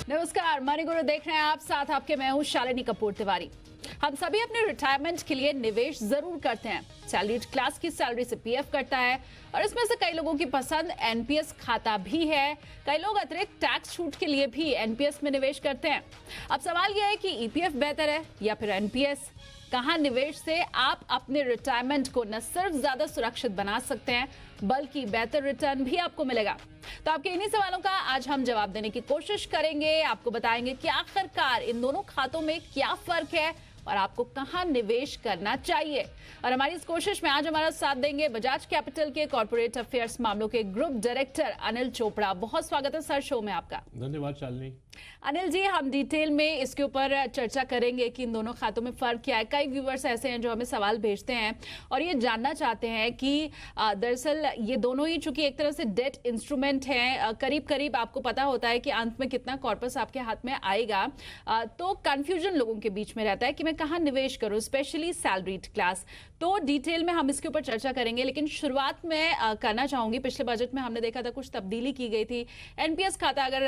नमस्कार, मनी गुरु देख रहे हैं आप, साथ आपके मैं हूं शालिनी कपूर तिवारी। हम सभी अपने रिटायरमेंट के लिए निवेश जरूर करते हैं। सैलरीड क्लास की सैलरी से पीएफ कटता है और इसमें से कई लोगों की पसंद एनपीएस खाता भी है। कई लोग अतिरिक्त टैक्स छूट के लिए भी एनपीएस में निवेश करते हैं। अब सवाल यह है कि ईपीएफ बेहतर है या फिर एनपीएस? कहां निवेश से आप अपने रिटायरमेंट को न सिर्फ ज्यादा सुरक्षित बना सकते हैं बल्कि बेहतर रिटर्न भी आपको मिलेगा। तो आपके इन्हीं सवालों का आज हम जवाब देने की कोशिश करेंगे। आपको बताएंगे कि आखिरकार इन दोनों खातों में क्या फर्क है और आपको कहां निवेश करना चाहिए। और हमारी इस कोशिश में आज हमारा साथ देंगे बजाज कैपिटल के कॉर्पोरेट अफेयर्स मामलों के ग्रुप डायरेक्टर अनिल चोपड़ा। बहुत स्वागत है सर शो में आपका। धन्यवाद शालिनी। अनिल जी, हम डिटेल में इसके ऊपर चर्चा करेंगे कि इन दोनों खातों में फर्क क्या है। कई व्यूवर्स ऐसे हैं जो हमें सवाल भेजते हैं और ये जानना चाहते हैं कि दरअसल ये दोनों ही चूंकि एक तरह से डेट इंस्ट्रूमेंट हैं, करीब करीब आपको पता होता है कि अंत में कितना कॉर्पस आपके हाथ में आएगा, तो कंफ्यूजन लोगों के बीच में रहता है कि मैं कहाँ निवेश करूं, स्पेशली सैलरीड क्लास। तो डिटेल में हम इसके ऊपर चर्चा करेंगे, लेकिन शुरुआत में करना चाहूंगी, पिछले बजट में हमने देखा था कुछ तब्दीली की गई थी। एनपीएस खाता अगर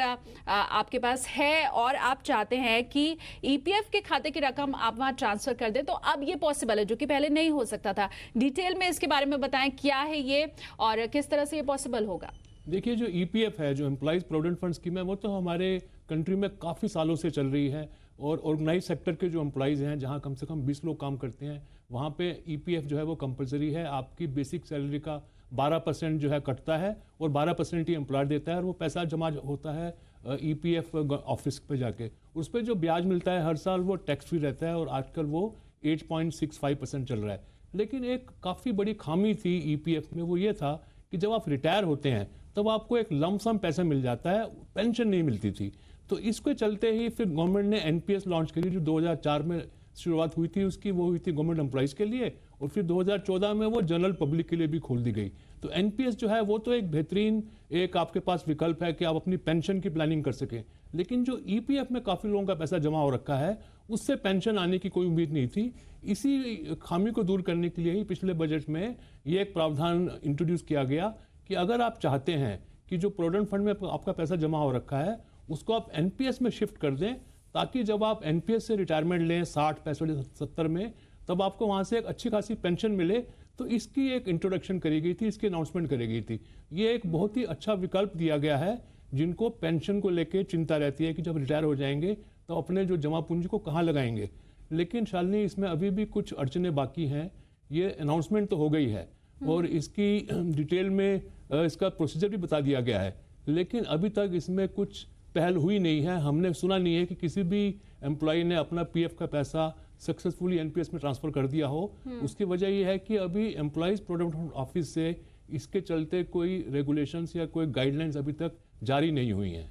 आपके पास है और आप चाहते हैं कि ईपीएफ के खाते की रकम आप वहां ट्रांसफर कर दें, तो अब ये पॉसिबल है, जो कि पहले नहीं हो सकता था। डिटेल में इसके बारे में बताएं, क्या है ये और किस तरह से ये पॉसिबल होगा। देखिए, जो ईपीएफ है, जो एम्प्लॉइज प्रोविडेंट फंड स्कीम है, वो तो हमारे कंट्री में काफ़ी सालों से चल रही है और ऑर्गेनाइज सेक्टर के जो एम्प्लॉइज हैं, जहां कम से कम 20 लोग काम करते हैं, वहां पे ईपीएफ जो है वो कंपलसरी है। आपकी बेसिक सैलरी का 12% जो है कटता है और 12% ही एम्प्लॉयर देता है और वो पैसा जमा होता है ईपीएफ ऑफिस पे जाके। उस पर जो ब्याज मिलता है हर साल वो टैक्स फ्री रहता है और आजकल वो 8.65% चल रहा है। लेकिन एक काफ़ी बड़ी खामी थी ईपीएफ में, वो ये था कि जब आप रिटायर होते हैं तब आपको एक लमसम पैसा मिल जाता है, पेंशन नहीं मिलती थी। तो इसके चलते ही फिर गवर्नमेंट ने एनपीएस लॉन्च करी, जो 2004 में शुरुआत हुई थी उसकी, वो हुई थी गवर्नमेंट एम्प्लॉइज के लिए और फिर 2014 में वो जनरल पब्लिक के लिए भी खोल दी गई। तो एनपीएस जो है वो तो एक बेहतरीन एक आपके पास विकल्प है कि आप अपनी पेंशन की प्लानिंग कर सकें। लेकिन जो ईपीएफ में काफ़ी लोगों का पैसा जमा हो रखा है, उससे पेंशन आने की कोई उम्मीद नहीं थी। इसी खामी को दूर करने के लिए ही पिछले बजट में ये एक प्रावधान इंट्रोड्यूस किया गया कि अगर आप चाहते हैं कि जो प्रोविडेंट फंड में आपका पैसा जमा हो रखा है उसको आप एनपीएस में शिफ्ट कर दें, ताकि जब आप एनपीएस से रिटायरमेंट लें 60, 65, 70 में, तब आपको वहाँ से एक अच्छी खासी पेंशन मिले। तो इसकी एक इंट्रोडक्शन करी गई थी, इसकी अनाउंसमेंट करी गई थी। ये एक बहुत ही अच्छा विकल्प दिया गया है जिनको पेंशन को लेके चिंता रहती है कि जब रिटायर हो जाएंगे तो अपने जो जमा पूंजी को कहाँ लगाएंगे। लेकिन शालिनी, इसमें अभी भी कुछ अड़चनें बाकी हैं। ये अनाउंसमेंट तो हो गई है और इसकी डिटेल में इसका प्रोसीजर भी बता दिया गया है, लेकिन अभी तक इसमें कुछ पहल हुई नहीं है। हमने सुना नहीं है कि किसी भी एम्प्लॉय ने अपना पीएफ का पैसा सक्सेसफुली एनपीएस में ट्रांसफर कर दिया हो। उसकी वजह यह है कि अभी एम्प्लॉइज प्रोविडेंट फंड ऑफिस से इसके चलते कोई रेगुलेशंस या कोई गाइडलाइंस अभी तक जारी नहीं हुई हैं।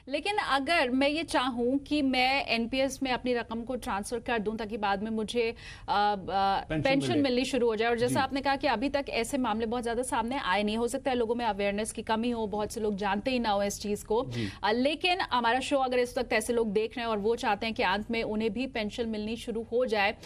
लेकिन अगर मैं ये चाहूं कि मैं एनपीएस में अपनी रकम को ट्रांसफर कर दूं ताकि बाद में मुझे पेंशन मिलनी शुरू हो जाए, और जैसा आपने कहा कि अभी तक ऐसे मामले बहुत ज्यादा सामने आए नहीं, हो सकता है लोगों में अवेयरनेस की कमी हो, बहुत से लोग जानते ही ना हो इस चीज को। लेकिन हमारा शो अगर इस वक्त ऐसे लोग देख रहे हैं और वो चाहते हैं कि अंत में उन्हें भी पेंशन मिलनी शुरू हो जाए,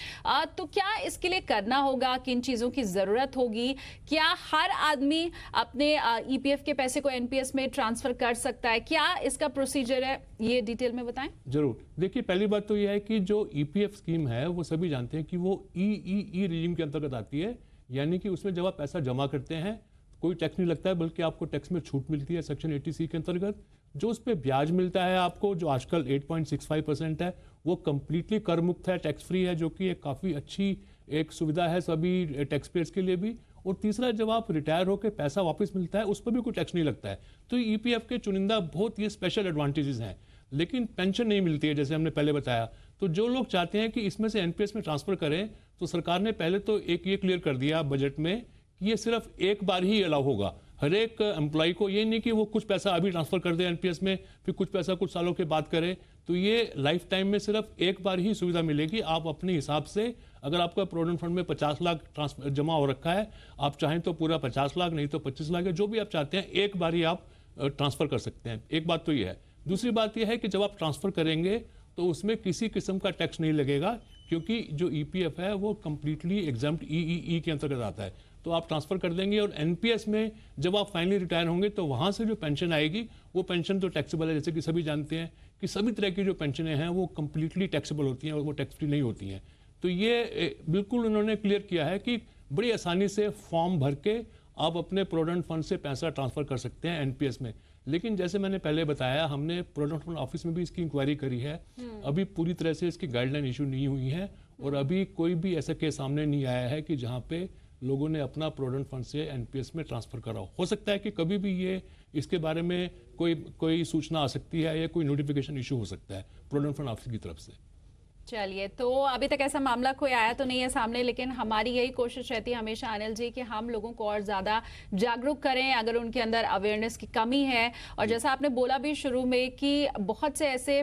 तो क्या इसके लिए करना होगा, किन चीजों की जरूरत होगी? क्या हर आदमी अपने ईपीएफ के पैसे को एनपीएस में ट्रांसफर कर सकता है? क्या इसका प्रोसीजर है, ये डिटेल में बताएं। जरूर। देखिए, पहली बात तो यह है कि जो ईपीएफ स्कीम है वो सभी जानते हैं कि वो ई रिजीम के अंतर्गत आती है, यानी कि उसमें जब आप पैसा जमा करते हैं कोई टैक्स नहीं लगता है, बल्कि आपको टैक्स में छूट मिलती है सेक्शन 80C के अंतर्गट। जो उस पर ब्याज मिलता है आपको, जो आजकल 8.65% है, वो कंप्लीटली कर मुक्त है, टैक्स फ्री है, जो कि एक काफ़ी अच्छी एक सुविधा है सभी टैक्स पेयर्स के लिए भी। और तीसरा, जब आप रिटायर होकर पैसा वापस मिलता है उस पर भी कोई टैक्स नहीं लगता है। तो ईपीएफ के चुनिंदा बहुत ये स्पेशल एडवांटेजेस हैं। लेकिन पेंशन नहीं मिलती है, जैसे हमने पहले बताया। तो जो लोग चाहते हैं कि इसमें से एनपीएस में ट्रांसफर करें, तो सरकार ने पहले तो एक ये क्लियर कर दिया बजट में कि ये सिर्फ एक बार ही अलाउ होगा हर एक एम्प्लॉय को। ये नहीं कि वो कुछ पैसा अभी ट्रांसफर कर दे एनपीएस में, फिर कुछ पैसा कुछ सालों के बाद करे। तो ये लाइफ टाइम में सिर्फ एक बार ही सुविधा मिलेगी। आप अपने हिसाब से, अगर आपका प्रोविडेंट फंड में 50 लाख जमा हो रखा है, आप चाहें तो पूरा 50 लाख, नहीं तो 25 लाख है, जो भी आप चाहते हैं, एक बार ही आप ट्रांसफर कर सकते हैं। एक बात तो ये है। दूसरी बात यह है कि जब आप ट्रांसफर करेंगे तो उसमें किसी किस्म का टैक्स नहीं लगेगा, क्योंकि जो ईपीएफ है वो कंप्लीटली एग्जाम्प्ट ईईई के अंतर्गत आता है, तो आप ट्रांसफर कर देंगे। और एनपीएस में जब आप फाइनली रिटायर होंगे तो वहां से जो पेंशन आएगी वो पेंशन तो टैक्सेबल है, जैसे कि सभी जानते हैं कि सभी तरह की जो पेंशनें हैं वो कंप्लीटली टैक्सेबल होती हैं और वो टैक्स फ्री नहीं होती हैं। तो ये बिल्कुल उन्होंने क्लियर किया है कि बड़ी आसानी से फॉर्म भर के आप अपने प्रोविडेंट फंड से पैसा ट्रांसफर कर सकते हैं एनपीएस में। लेकिन जैसे मैंने पहले बताया, हमने प्रोविडेंट फंड ऑफिस में भी इसकी इंक्वायरी करी है, अभी पूरी तरह से इसकी गाइडलाइन इशू नहीं हुई है और अभी कोई भी ऐसा केस सामने नहीं आया है कि जहां पे लोगों ने अपना प्रोविडेंट फंड से एनपीएस में ट्रांसफर करा हो सकता है कि कभी भी ये इसके बारे में कोई सूचना आ सकती है या कोई नोटिफिकेशन इशू हो सकता है प्रोविडेंट फंड ऑफिस की तरफ से। चलिए, तो अभी तक ऐसा मामला कोई आया तो नहीं है सामने, लेकिन हमारी यही कोशिश रहती है हमेशा अनिल जी कि हम लोगों को और ज़्यादा जागरूक करें अगर उनके अंदर अवेयरनेस की कमी है। और जैसा आपने बोला भी शुरू में कि बहुत से ऐसे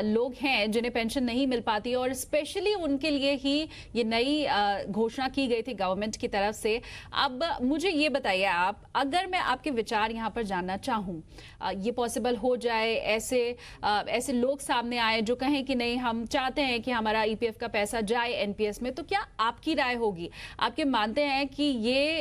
लोग हैं जिन्हें पेंशन नहीं मिल पाती और स्पेशली उनके लिए ही ये नई घोषणा की गई थी गवर्नमेंट की तरफ से। अब मुझे ये बताइए आप, अगर मैं आपके विचार यहाँ पर जानना चाहूँ, ये पॉसिबल हो जाए, ऐसे लोग सामने आए जो कहें कि नहीं हम चाहते हैं कि हमारा ईपीएफ का पैसा जाए एनपीएस में, तो क्या आपकी राय होगी? आपके मानते हैं कि ये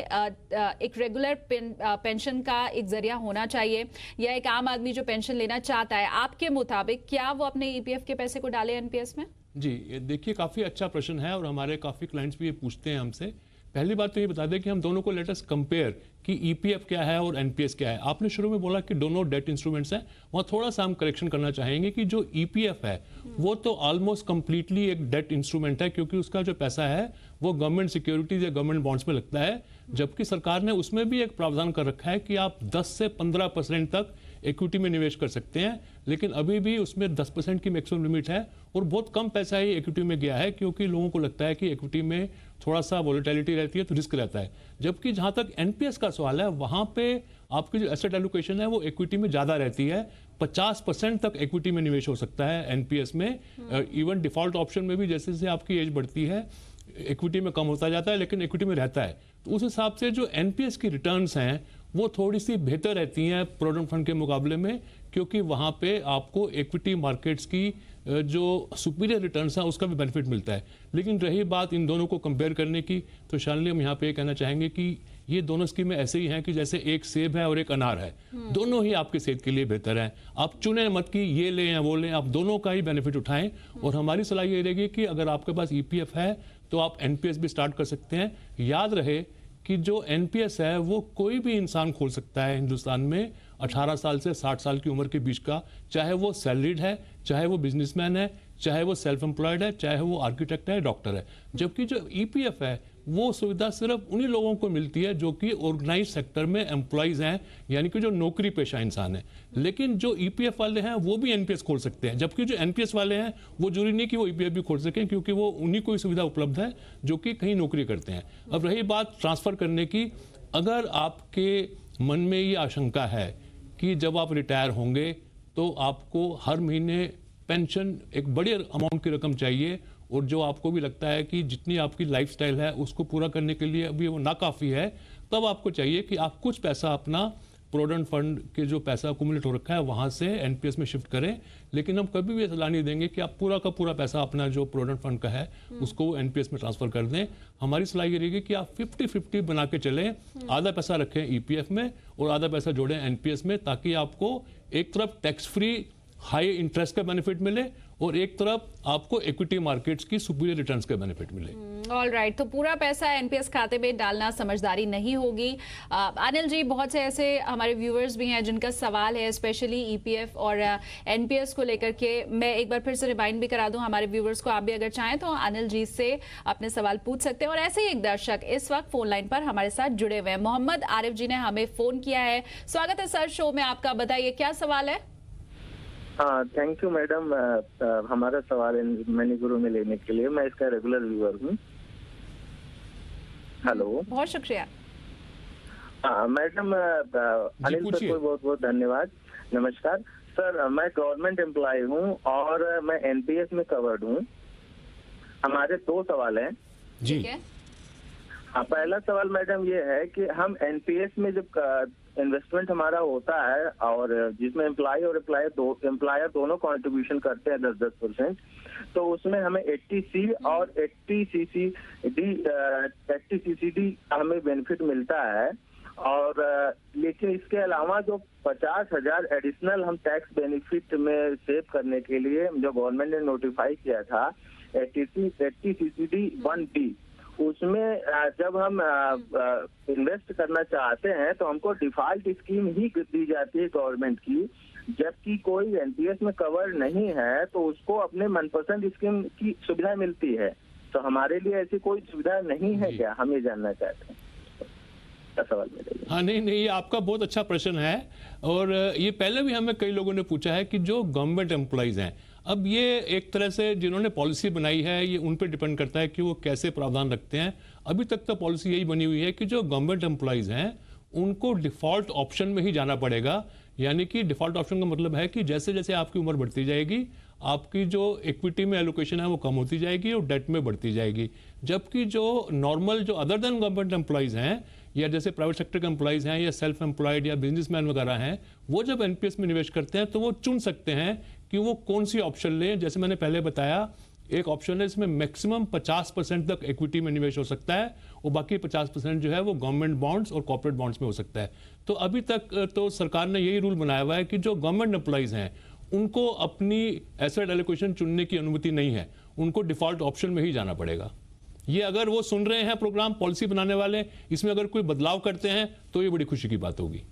एक रेगुलर पेंशन का एक जरिया होना चाहिए, या एक आम आदमी जो पेंशन लेना चाहता है आपके मुताबिक क्या वो अपने ईपीएफ के पैसे को डाले एनपीएस में? जी, देखिए काफ़ी अच्छा प्रश्न है और हमारे काफ़ी क्लाइंट्स भी ये पूछते हैं हमसे। पहली बात तो ये बता दें कि हम दोनों को लेटेस्ट कंपेयर कि ईपीएफ क्या है और एनपीएस क्या है। आपने शुरू में बोला कि दोनों डेट इंस्ट्रूमेंट्स हैं, वहाँ थोड़ा सा हम करेक्शन करना चाहेंगे कि जो ईपीएफ है वो तो ऑलमोस्ट कंप्लीटली एक डेट इंस्ट्रूमेंट है, क्योंकि उसका जो पैसा है वो गवर्नमेंट सिक्योरिटीज या गवर्नमेंट बॉन्ड्स में लगता है, जबकि सरकार ने उसमें भी एक प्रावधान कर रखा है कि आप 10 से 15% तक इक्विटी में निवेश कर सकते हैं, लेकिन अभी भी उसमें 10% की मैक्सिमम लिमिट है और बहुत कम पैसा ही इक्विटी में गया है, क्योंकि लोगों को लगता है कि इक्विटी में थोड़ा सा वॉलेटिलिटी रहती है तो रिस्क रहता है। जबकि जहां तक एनपीएस का सवाल है, वहां पे आपकी जो एसेट एलोकेशन है वो इक्विटी में ज़्यादा रहती है, 50% तक इक्विटी में निवेश हो सकता है एनपीएस में। इवन डिफॉल्ट ऑप्शन में भी जैसे जैसे आपकी एज बढ़ती है इक्विटी में कम होता जाता है, लेकिन इक्विटी में रहता है। तो उस हिसाब से जो एनपीएस की रिटर्न्स हैं वो थोड़ी सी बेहतर रहती हैं प्रोविडेंट फंड के मुकाबले में, क्योंकि वहाँ पे आपको इक्विटी मार्केट्स की जो सुपीरियर रिटर्न्स हैं उसका भी बेनिफिट मिलता है। लेकिन रही बात इन दोनों को कंपेयर करने की, तो शालिनी हम यहाँ पे ये कहना चाहेंगे कि ये दोनों स्कीमें ऐसे ही हैं कि जैसे एक सेब है और एक अनार है, दोनों ही आपकी सेहत के लिए बेहतर हैं। आप चुने मत कि ये लें या वो लें, आप दोनों का ही बेनिफिट उठाएं। और हमारी सलाह ये रहेगी कि अगर आपके पास ईपीएफ है तो आप एनपीएस भी स्टार्ट कर सकते हैं। याद रहे कि जो एनपीएस है वो कोई भी इंसान खोल सकता है हिंदुस्तान में 18 साल से 60 साल की उम्र के बीच का, चाहे वो सैलरीड है, चाहे वो बिजनेसमैन है, चाहे वो सेल्फ एम्प्लॉयड है, चाहे वो आर्किटेक्ट है, डॉक्टर है। जबकि जो ईपीएफ है वो सुविधा सिर्फ उन्हीं लोगों को मिलती है जो कि ऑर्गेनाइज सेक्टर में एम्प्लॉयज हैं, यानी कि जो नौकरी पेशा इंसान है। लेकिन जो ईपीएफ वाले हैं वो भी एनपीएस खोल सकते हैं, जबकि जो एनपीएस वाले हैं वो जरूरी नहीं कि वो ईपीएफ भी खोल सकें, क्योंकि वो उन्हीं को ही सुविधा उपलब्ध है जो कि कहीं नौकरी करते हैं। अब रही बात ट्रांसफर करने की, अगर आपके मन में ये आशंका है कि जब आप रिटायर होंगे तो आपको हर महीने पेंशन एक बड़ी अमाउंट की रकम चाहिए, और जो आपको भी लगता है कि जितनी आपकी लाइफस्टाइल है उसको पूरा करने के लिए अभी वो नाकाफ़ी है, तब आपको चाहिए कि आप कुछ पैसा अपना प्रोविडेंट फंड के जो पैसा अकुमुलेट हो रखा है वहाँ से एनपीएस में शिफ्ट करें। लेकिन हम कभी भी सलाह नहीं देंगे कि आप पूरा का पूरा पैसा अपना जो प्रोविडेंट फंड का है उसको एनपीएस में ट्रांसफर कर दें। हमारी सलाह ये रहेगी कि आप 50-50 बना के चलें, आधा पैसा रखें ईपीएफ में और आधा पैसा जोड़ें एनपीएस में, ताकि आपको एक तरफ टैक्स फ्री हाई इंटरेस्ट का बेनिफिट मिले और एक तरफ आपको इक्विटी मार्केट्स की सुपीरियर रिटर्न्स का बेनिफिट मिले। ऑल राइट, तो पूरा पैसा एनपीएस खाते में डालना समझदारी नहीं होगी। अनिल जी, बहुत से ऐसे हमारे व्यूअर्स भी हैं जिनका सवाल है स्पेशली ईपीएफ और एनपीएस को लेकर के। मैं एक बार फिर से रिमाइंड भी करा दूं हमारे व्यूअर्स को, आप भी अगर चाहें तो अनिल जी से अपने सवाल पूछ सकते हैं। और ऐसे ही एक दर्शक इस वक्त फोन लाइन पर हमारे साथ जुड़े हुए हैं, मोहम्मद आरिफ जी ने हमें फोन किया है। स्वागत है सर शो में आपका, बताइए क्या सवाल है? हाँ, थैंक यू मैडम, हमारा सवाल मनी गुरु में लेने के लिए। मैं इसका रेगुलर व्यूअर हूँ। हेलो, बहुत शुक्रिया। हाँ मैडम, अनिल सर को बहुत बहुत धन्यवाद। नमस्कार सर, मैं गवर्नमेंट एम्प्लॉय हूँ और मैं एनपीएस में कवर्ड हूँ। हमारे 2 सवाल हैं जी। हाँ, पहला सवाल मैडम ये है कि हम एनपीएस में जब इन्वेस्टमेंट हमारा होता है और जिसमें एम्प्लॉय और एम्प्लॉयर दोनों कंट्रीब्यूशन करते हैं 10-10%, तो उसमें हमें 80C और 80CCD हमें बेनिफिट मिलता है। और लेकिन इसके अलावा जो 50,000 एडिशनल हम टैक्स बेनिफिट में सेव करने के लिए जो गवर्नमेंट ने नोटिफाई किया था 80CCD 1B, उसमें जब हम इन्वेस्ट करना चाहते हैं तो हमको डिफॉल्ट स्कीम ही दी जाती है गवर्नमेंट की, जबकि कोई एनपीएस में कवर नहीं है तो उसको अपने मनपसंद स्कीम की सुविधा मिलती है। तो हमारे लिए ऐसी कोई सुविधा नहीं है क्या, हम ये जानना चाहते हैं। सवाल मेरे। हाँ, नहीं, ये आपका बहुत अच्छा प्रश्न है और ये पहले भी हमें कई लोगों ने पूछा है कि जो गवर्नमेंट एम्प्लॉइज हैं, अब ये एक तरह से जिन्होंने पॉलिसी बनाई है ये उन पर डिपेंड करता है कि वो कैसे प्रावधान रखते हैं। अभी तक तो पॉलिसी यही बनी हुई है कि जो गवर्नमेंट एम्प्लॉइज हैं उनको डिफॉल्ट ऑप्शन में ही जाना पड़ेगा। यानी कि डिफॉल्ट ऑप्शन का मतलब है कि जैसे जैसे आपकी उम्र बढ़ती जाएगी आपकी जो इक्विटी में एलोकेशन है वो कम होती जाएगी और डेट में बढ़ती जाएगी। जबकि जो नॉर्मल जो अदर देन गवर्नमेंट एम्प्लॉइज हैं या जैसे प्राइवेट सेक्टर के एम्प्लॉइज हैं या सेल्फ एम्प्लॉयड या बिजनेसमैन वगैरह हैं, वो जब एनपीएस में निवेश करते हैं तो वो चुन सकते हैं कि वो कौन सी ऑप्शन लें। जैसे मैंने पहले बताया, एक ऑप्शन है इसमें मैक्सिमम 50% तक इक्विटी में निवेश हो सकता है और बाकी 50% जो है वो गवर्नमेंट बॉन्ड्स और कॉर्पोरेट बॉन्ड्स में हो सकता है। तो अभी तक तो सरकार ने यही रूल बनाया हुआ है कि जो गवर्नमेंट एम्प्लॉइज हैं उनको अपनी एसेट एलोकेशन चुनने की अनुमति नहीं है, उनको डिफॉल्ट ऑप्शन में ही जाना पड़ेगा। ये अगर वो सुन रहे हैं प्रोग्राम, पॉलिसी बनाने वाले इसमें अगर कोई बदलाव करते हैं तो ये बड़ी खुशी की बात होगी।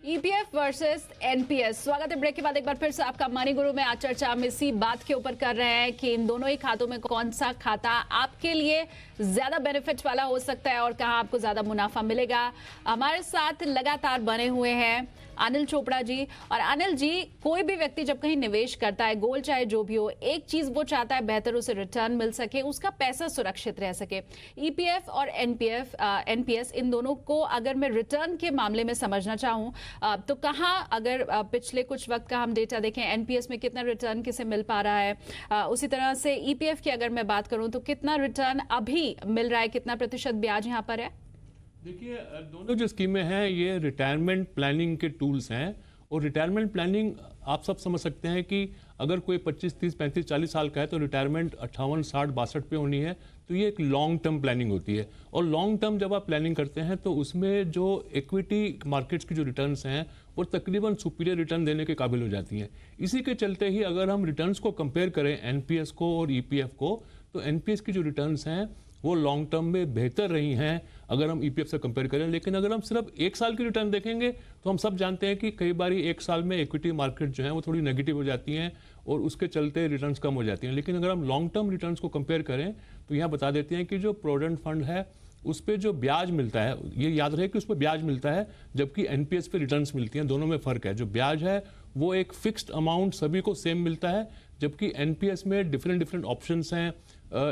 EPF versus NPS. स्वागत है ब्रेक के बाद एक बार फिर से आपका मनी गुरु में। आज चर्चा हम इसी बात के ऊपर कर रहे हैं कि इन दोनों ही खातों में कौन सा खाता आपके लिए ज्यादा बेनिफिट वाला हो सकता है और कहां आपको ज्यादा मुनाफा मिलेगा। हमारे साथ लगातार बने हुए हैं अनिल चोपड़ा जी। और अनिल जी, कोई भी व्यक्ति जब कहीं निवेश करता है, गोल चाहे जो भी हो, एक चीज वो चाहता है बेहतर उसे रिटर्न मिल सके, उसका पैसा सुरक्षित रह सके। ईपीएफ और एनपीएस इन दोनों को अगर मैं रिटर्न के मामले में समझना चाहूं तो कहां, अगर पिछले कुछ वक्त का हम डेटा देखें, एनपीएस में कितना रिटर्न किसे मिल पा रहा है, उसी तरह से ईपीएफ की अगर मैं बात करूं तो कितना रिटर्न अभी मिल रहा है, कितना प्रतिशत ब्याज यहां पर है? देखिए, दोनों जो स्कीमें हैं ये रिटायरमेंट प्लानिंग के टूल्स हैं और रिटायरमेंट प्लानिंग आप सब समझ सकते हैं कि अगर कोई 25, 30, 35, 40 साल का है तो रिटायरमेंट 58, 60, 62 पे होनी है। तो ये एक लॉन्ग टर्म प्लानिंग होती है और लॉन्ग टर्म जब आप प्लानिंग करते हैं तो उसमें जो इक्विटी मार्केट्स की जो रिटर्न्स हैं वो तकरीबन सुपीरियर रिटर्न देने के काबिल हो जाती हैं। इसी के चलते ही अगर हम रिटर्न्स को कंपेयर करें एनपीएस को और ईपीएफ को, तो एनपीएस की जो रिटर्न्स हैं वो लॉन्ग टर्म में बेहतर रही हैं अगर हम ईपीएफ से कंपेयर करें। लेकिन अगर हम सिर्फ एक साल की रिटर्न देखेंगे तो हम सब जानते हैं कि कई बार एक साल में इक्विटी मार्केट जो है वो थोड़ी नेगेटिव हो जाती हैं और उसके चलते रिटर्न्स कम हो जाती हैं। लेकिन अगर हम लॉन्ग टर्म रिटर्न्स को कंपेयर करें तो यहाँ बता देते हैं कि जो प्रोविडेंट फंड है उस पर जो ब्याज मिलता है, ये याद रहे कि उस पर ब्याज मिलता है जबकि एनपीएस पे रिटर्न्स मिलती हैं। दोनों में फर्क है। जो ब्याज है वो एक फिक्स्ड अमाउंट सभी को सेम मिलता है, जबकि एनपीएस में डिफरेंट ऑप्शंस हैं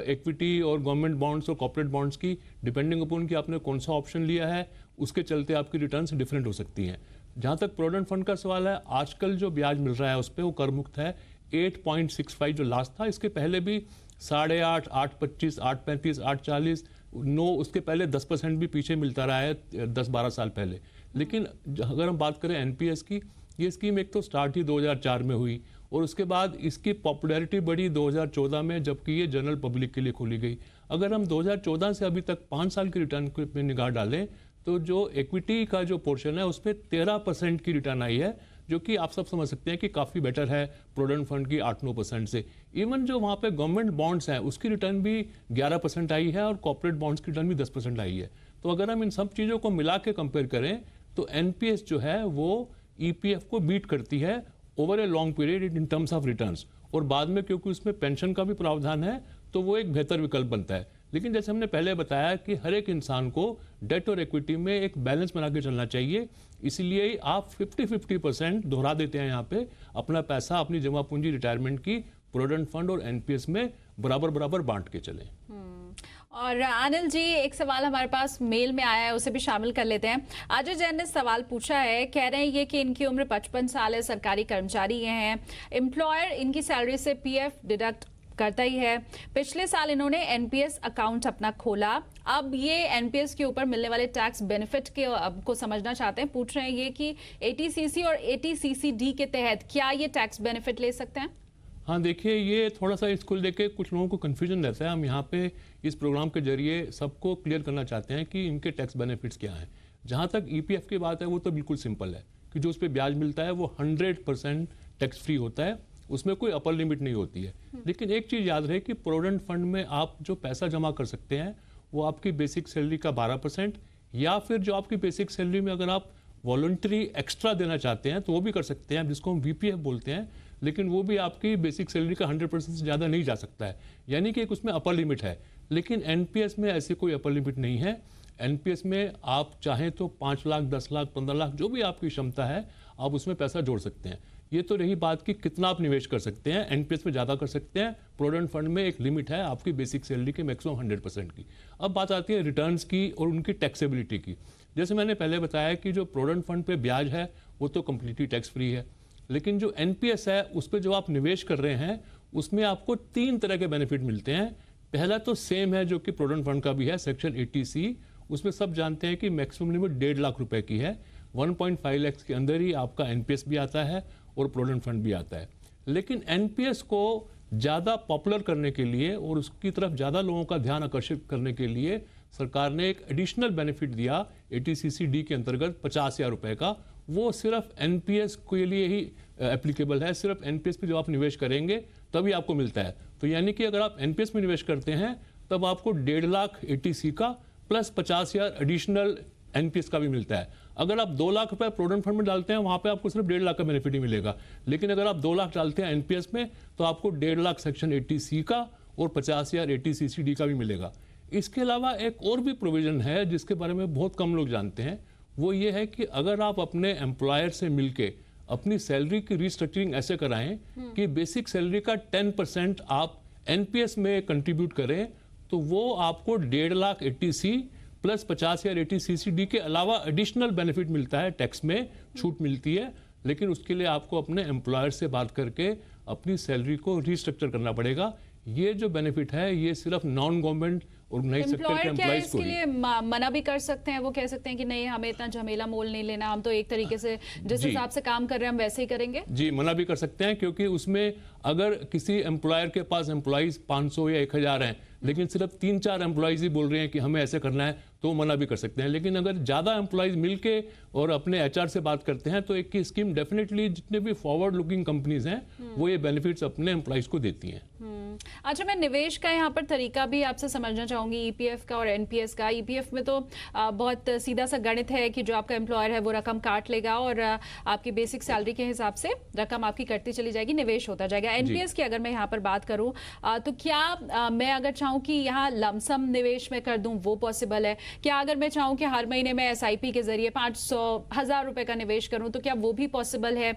इक्विटी और गवर्नमेंट बॉन्ड्स और कॉर्पोरेट बॉन्ड्स की। डिपेंडिंग अपॉन कि आपने कौन सा ऑप्शन लिया है उसके चलते आपकी रिटर्न्स डिफरेंट हो सकती हैं। जहाँ तक प्रोविडेंट फंड का सवाल है, आजकल जो ब्याज मिल रहा है उस पर वो कर मुक्त है। 8.65 जो लास्ट था, इसके पहले भी 8.5, 8.25, 8.35, 8.40, 9, उसके पहले 10% भी पीछे मिलता रहा है 10-12 साल पहले। लेकिन अगर हम बात करें एनपीएस की, ये स्कीम एक तो स्टार्ट ही 2004 में हुई और उसके बाद इसकी पॉपुलैरिटी बढ़ी 2014 में, जबकि ये जनरल पब्लिक के लिए खोली गई। अगर हम 2014 से अभी तक 5 साल की रिटर्न पे निगाह डालें तो जो इक्विटी का जो पोर्शन है उस पर 13% की रिटर्न आई है, जो कि आप सब समझ सकते हैं कि काफ़ी बेटर है प्रोविडेंट फंड की 8-9% से। इवन जो वहाँ पे गवर्नमेंट बॉन्ड्स हैं उसकी रिटर्न भी 11% आई है और कॉर्पोरेट बॉन्ड्स की रिटर्न भी 10% आई है। तो अगर हम इन सब चीज़ों को मिला के कंपेयर करें तो एनपीएस जो है वो ईपीएफ को बीट करती है over a long period in terms of returns. और बाद में क्योंकि उसमें पेंशन का भी प्रावधान है तो वो एक बेहतर विकल्प बनता है। लेकिन जैसे हमने पहले बताया कि हर एक इंसान को डेट और इक्विटी में एक बैलेंस बना के चलना चाहिए, इसलिए आप 50-50% दोहरा देते हैं यहाँ पे अपना पैसा, अपनी जमा पूंजी रिटायरमेंट की प्रोविडेंट फंड और एनपीएस में बराबर बांट के चलें। और अनिल जी, एक सवाल हमारे पास मेल में आया है, उसे भी शामिल कर लेते हैं। अजय जैन ने सवाल पूछा है, कह रहे हैं ये कि इनकी उम्र 55 साल है, सरकारी कर्मचारी ये हैं, एम्प्लॉयर इनकी सैलरी से पीएफ डिडक्ट करता ही है। पिछले साल इन्होंने एनपीएस अकाउंट अपना खोला, अब ये एनपीएस के ऊपर मिलने वाले टैक्स बेनिफिट को समझना चाहते हैं। पूछ रहे हैं ये कि एटीसीसी और एटीसीसीडी के तहत क्या ये टैक्स बेनिफिट ले सकते हैं? हाँ देखिए, ये थोड़ा सा स्कूल देके कुछ लोगों को कन्फ्यूजन रहता है। हम यहाँ पे इस प्रोग्राम के जरिए सबको क्लियर करना चाहते हैं कि इनके टैक्स बेनिफिट्स क्या हैं। जहाँ तक ईपीएफ की बात है वो तो बिल्कुल सिंपल है कि जो उस पर ब्याज मिलता है वो 100% टैक्स फ्री होता है, उसमें कोई अपर लिमिट नहीं होती है। लेकिन एक चीज़ याद रहे कि प्रोविडेंट फंड में आप जो पैसा जमा कर सकते हैं वो आपकी बेसिक सैलरी का 12% या फिर जो आपकी बेसिक सैलरी में अगर आप वॉलंटरी एक्स्ट्रा देना चाहते हैं तो वो भी कर सकते हैं, जिसको हम वीपीएफ बोलते हैं। लेकिन वो भी आपकी बेसिक सैलरी का 100% से ज़्यादा नहीं जा सकता है, यानी कि एक उसमें अपर लिमिट है। लेकिन एनपीएस में ऐसी कोई अपर लिमिट नहीं है। एनपीएस में आप चाहें तो 5 लाख, 10 लाख, 15 लाख, जो भी आपकी क्षमता है आप उसमें पैसा जोड़ सकते हैं। ये तो रही बात कि कितना आप निवेश कर सकते हैं। एनपीएस में ज़्यादा कर सकते हैं, प्रोविडेंट फंड में एक लिमिट है आपकी बेसिक सैलरी के मैक्सिमम 100% की। अब बात आती है रिटर्न्स की और उनकी टैक्सेबिलिटी की। जैसे मैंने पहले बताया कि जो प्रोविडेंट फंड पे ब्याज है वो तो कम्प्लीटली टैक्स फ्री है, लेकिन जो एनपीएस है उस पर जो आप निवेश कर रहे हैं उसमें आपको 3 तरह के बेनिफिट मिलते हैं। पहला तो सेम है जो कि प्रोविडेंट फंड का भी है, सेक्शन 80C। उसमें सब जानते हैं कि मैक्सिमम लिमिट 1.5 लाख रुपए की है। 1.5 लाख के अंदर ही आपका एनपीएस भी आता है और प्रोविडेंट फंड भी आता है। लेकिन एनपीएस को ज़्यादा पॉपुलर करने के लिए और उसकी तरफ ज़्यादा लोगों का ध्यान आकर्षित करने के लिए सरकार ने एक एडिशनल बेनिफिट दिया एटीसीसीडी के अंतर्गत 50,000 रुपए का। वो सिर्फ एनपीएस के लिए ही एप्लीकेबल है। सिर्फ एनपीएस पे जब आप निवेश करेंगे तभी आपको मिलता है। तो यानी कि अगर आप एनपीएस में निवेश करते हैं तब आपको 1.5 लाख एटीसी का प्लस 50,000 एडिशनल एनपीएस का भी मिलता है। अगर आप 2 लाख रुपए प्रोविडेंट फंड में डालते हैं वहां पे आपको सिर्फ 1.5 लाख का बेनिफिट ही मिलेगा। लेकिन अगर आप 2 लाख डालते हैं एनपीएस में तो आपको 1.5 लाख सेक्शन 80C का और 50,000 एटीसीसीडी का भी मिलेगा। इसके अलावा एक और भी प्रोविजन है जिसके बारे में बहुत कम लोग जानते हैं। वो ये है कि अगर आप अपने एम्प्लॉयर से मिलके अपनी सैलरी की रिस्ट्रक्चरिंग ऐसे कराएं कि बेसिक सैलरी का 10% आप एनपीएस में कंट्रीब्यूट करें तो वो आपको 1.5 लाख एटीसी प्लस 50,000 एटीसीसीडी के अलावा एडिशनल बेनिफिट मिलता है, टैक्स में छूट मिलती है। लेकिन उसके लिए आपको अपने एम्प्लॉयर से बात करके अपनी सैलरी को रिस्ट्रक्चर करना पड़ेगा। ये जो बेनिफिट है ये सिर्फ नॉन गवर्नमेंट ऑर्गेनाइज सेक्टर के एम्प्लॉइज को लिए मना भी कर सकते हैं। वो कह सकते हैं कि नहीं, हमें इतना झमेला मोल नहीं लेना, हम तो एक तरीके से जिस हिसाब से काम कर रहे हैं हम वैसे ही करेंगे। जी, मना भी कर सकते हैं, क्योंकि उसमें अगर किसी एम्प्लॉयर के पास एम्प्लॉइज 500 या 1000 हैं लेकिन सिर्फ 3-4 एम्प्लॉइज ही बोल रहे हैं कि हमें ऐसे करना है तो मना भी कर सकते हैं। लेकिन अगर ज़्यादा एम्प्लॉइज मिलके और अपने एचआर से बात करते हैं तो एक की स्कीम डेफिनेटली जितने भी फॉरवर्ड लुकिंग कंपनीज हैं वो ये बेनिफिट्स अपने एम्प्लॉइज को देती हैं। अच्छा, मैं निवेश का यहाँ पर तरीका भी आपसे समझना चाहूंगी, ईपीएफ का और एनपीएस का। ईपीएफ में तो बहुत सीधा सा गणित है कि जो आपका एम्प्लॉयर है वो रकम काट लेगा और आपकी बेसिक सैलरी के हिसाब से रकम आपकी कटती चली जाएगी, निवेश होता जाएगा। एनपीएस की अगर मैं यहाँ पर बात करूँ तो क्या मैं अगर चाहूँ कि यहाँ लमसम निवेश में कर दूँ वो पॉसिबल है? क्या अगर मैं चाहूँ कि हर महीने में एसआईपी के जरिए 500,000 रुपए का निवेश करूँ तो क्या वो भी पॉसिबल है?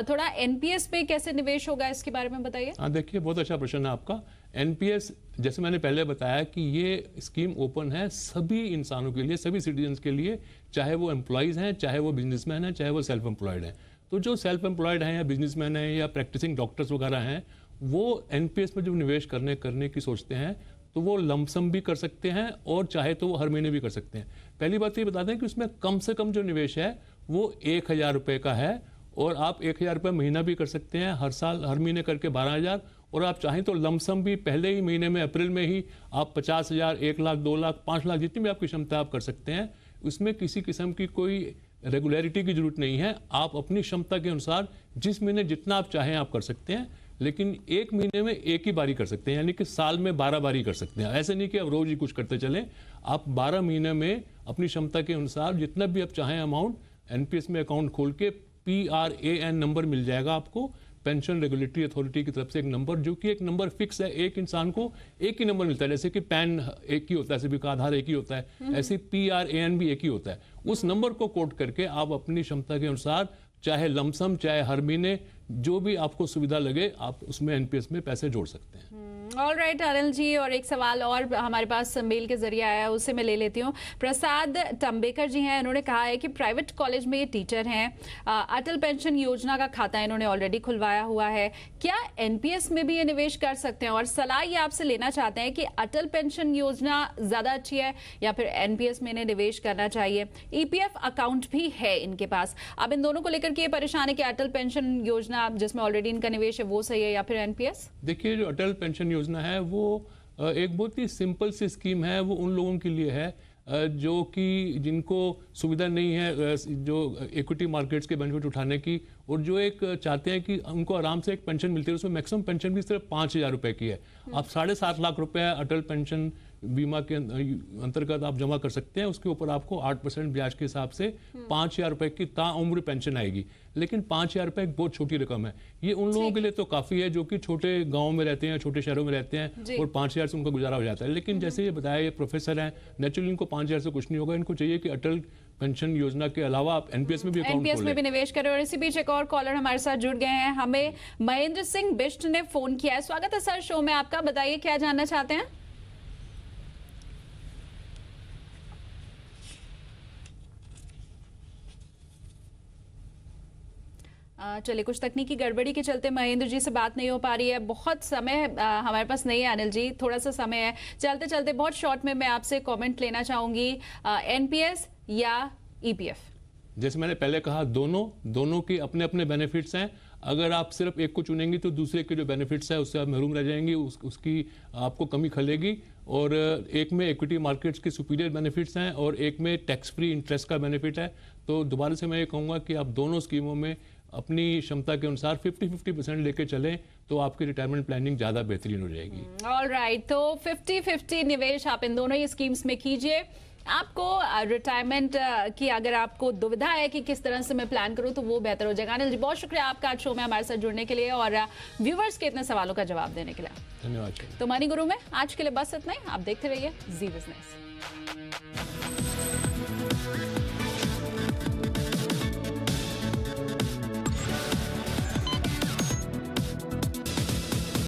थोड़ा एनपीएस पे कैसे निवेश होगा इसके बारे में बताइए। हाँ देखिए, बहुत अच्छा प्रश्न है आपका। एनपीएस जैसे मैंने पहले बताया कि ये स्कीम ओपन है सभी इंसानों के लिए, सभी सिटीजन्स के लिए, चाहे वो एम्प्लॉइज हैं, चाहे वो बिजनेसमैन हैं, चाहे वो सेल्फ एम्प्लॉयड हैं। तो जो सेल्फ एम्प्लॉयड हैं या बिजनेसमैन हैं या प्रैक्टिसिंग डॉक्टर्स वगैरह हैं वो एनपीएस में जो निवेश करने की सोचते हैं तो वो लमसम भी कर सकते हैं और चाहे तो वो हर महीने भी कर सकते हैं। पहली बात ये बता दें कि उसमें कम से कम जो निवेश है वो 1,000 रुपये का है और आप 1,000 रुपये महीना भी कर सकते हैं, हर साल हर महीने करके 12,000, और आप चाहें तो लमसम भी पहले ही महीने में अप्रैल में ही आप 50,000, 1 लाख, 2 लाख, 5 लाख जितनी भी आपकी क्षमता आप कर सकते हैं। उसमें किसी किस्म की कोई रेगुलरिटी की जरूरत नहीं है। आप अपनी क्षमता के अनुसार जिस महीने जितना आप चाहें आप कर सकते हैं, लेकिन एक महीने में एक ही बारी कर सकते हैं, यानी कि साल में 12 बारी कर सकते हैं। ऐसे नहीं कि आप रोज ही कुछ करते चलें। आप 12 महीने में अपनी क्षमता के अनुसार जितना भी आप चाहें अमाउंट एनपीएस में अकाउंट खोल के PRAN नंबर मिल जाएगा आपको, पेंशन रेगुलेटरी अथॉरिटी की तरफ से एक नंबर, जो कि एक नंबर फिक्स है। एक इंसान को एक ही नंबर मिलता है, जैसे कि पैन एक ही होता है, सिविक आधार एक ही होता है, ऐसे PRAN भी एक ही होता है। उस नंबर को कोड करके आप अपनी क्षमता के अनुसार चाहे लमसम चाहे हर महीने जो भी आपको सुविधा लगे आप उसमें एनपीएस में पैसे जोड़ सकते हैं। ऑल राइट अनिल जी, और एक सवाल और हमारे पास मेल के जरिए आया है, उसे मैं ले लेती हूँ। प्रसाद टम्बेकर जी हैं, उन्होंने कहा है कि प्राइवेट कॉलेज में ये टीचर हैं, अटल पेंशन योजना का खाता इन्होंने ऑलरेडी खुलवाया हुआ है, क्या एनपीएस में भी ये निवेश कर सकते हैं? और सलाह ये आपसे लेना चाहते हैं कि अटल पेंशन योजना ज्यादा अच्छी है या फिर एनपीएस में इन्हें निवेश करना चाहिए? ईपीएफ अकाउंट भी है इनके पास। अब इन दोनों को लेकर के ये परेशान है कि अटल पेंशन योजना जिसमें ऑलरेडी इनका निवेश है वो सही है या फिर एनपीएस? देखिए, जो अटल पेंशन योजना है वो एक बहुत ही सिंपल सी स्कीम है। वो उन लोगों के लिए है जो कि जिनको सुविधा नहीं है जो इक्विटी मार्केट्स के बेनिफिट उठाने की, और जो एक चाहते हैं कि उनको आराम से एक पेंशन मिलती है। उसमें मैक्सिमम पेंशन भी सिर्फ 5,000 रुपए की है। आप 7.5 लाख रुपए अटल पेंशन बीमा के अंतर्गत आप जमा कर सकते हैं। उसके ऊपर आपको 8% ब्याज के हिसाब से 5,000 रुपए की ताउम्र पेंशन आएगी। लेकिन 5,000 रुपए एक बहुत छोटी रकम है। ये उन लोगों के लिए तो काफी है जो कि छोटे गाँव में रहते हैं, छोटे शहरों में रहते हैं, और 5,000 से उनका गुजारा हो जाता है। लेकिन जैसे ये बताया, ये प्रोफेसर हैं, नेचुरली इनको 5,000 से कुछ नहीं होगा। इनको चाहिए कि अटल पेंशन योजना के अलावा आप एनपीएस में भी अकाउंट खोलें, एनपीएस में भी निवेश करें। और इसी बीच एक और कॉलर हमारे साथ जुड़ गए हैं, हमें महेंद्र सिंह बिष्ट ने फोन किया है। स्वागत है सर शो में आपका, बताइए क्या जानना चाहते हैं? चलिए, कुछ तकनीकी गड़बड़ी के चलते महेंद्र जी से बात नहीं हो पा रही है। बहुत समय हमारे पास नहीं है अनिल जी, थोड़ा सा समय है। चलते चलते बहुत शॉर्ट में मैं आपसे कमेंट लेना चाहूंगी, एनपीएस या ईपीएफ? जैसे मैंने पहले कहा, दोनों के अपने अपने बेनिफिट्स हैं। अगर आप सिर्फ एक को चुनेंगी तो दूसरे के जो बेनिफिट्स है उससे आप महरूम रह जाएंगी, उसकी आपको कमी खलेगी। और एक में इक्विटी मार्केट्स के सुपीरियर बेनिफिट्स हैं और एक में टैक्स फ्री इंटरेस्ट का बेनिफिट है। तो दोबारा से मैं ये कहूँगा कि आप दोनों स्कीमों में अपनी क्षमता के अनुसार 50-50% लेके चलें तो आपकी रिटायरमेंट प्लानिंग ज़्यादा बेहतरीन हो जाएगी। ऑल राइट, तो 50-50 निवेश आप इन दोनों ही स्कीम्स में कीजिए। आपको रिटायरमेंट की अगर आपको दुविधा है कि किस तरह से मैं प्लान करूं तो वो बेहतर हो जाएगा। अनिल जी, बहुत शुक्रिया आपका आज शो में हमारे साथ जुड़ने के लिए और व्यूवर्स के इतने सवालों का जवाब देने के लिए। धन्यवाद। तो मनी गुरु में आज के लिए बस इतना ही। आप देखते रहिए जी बिजनेस।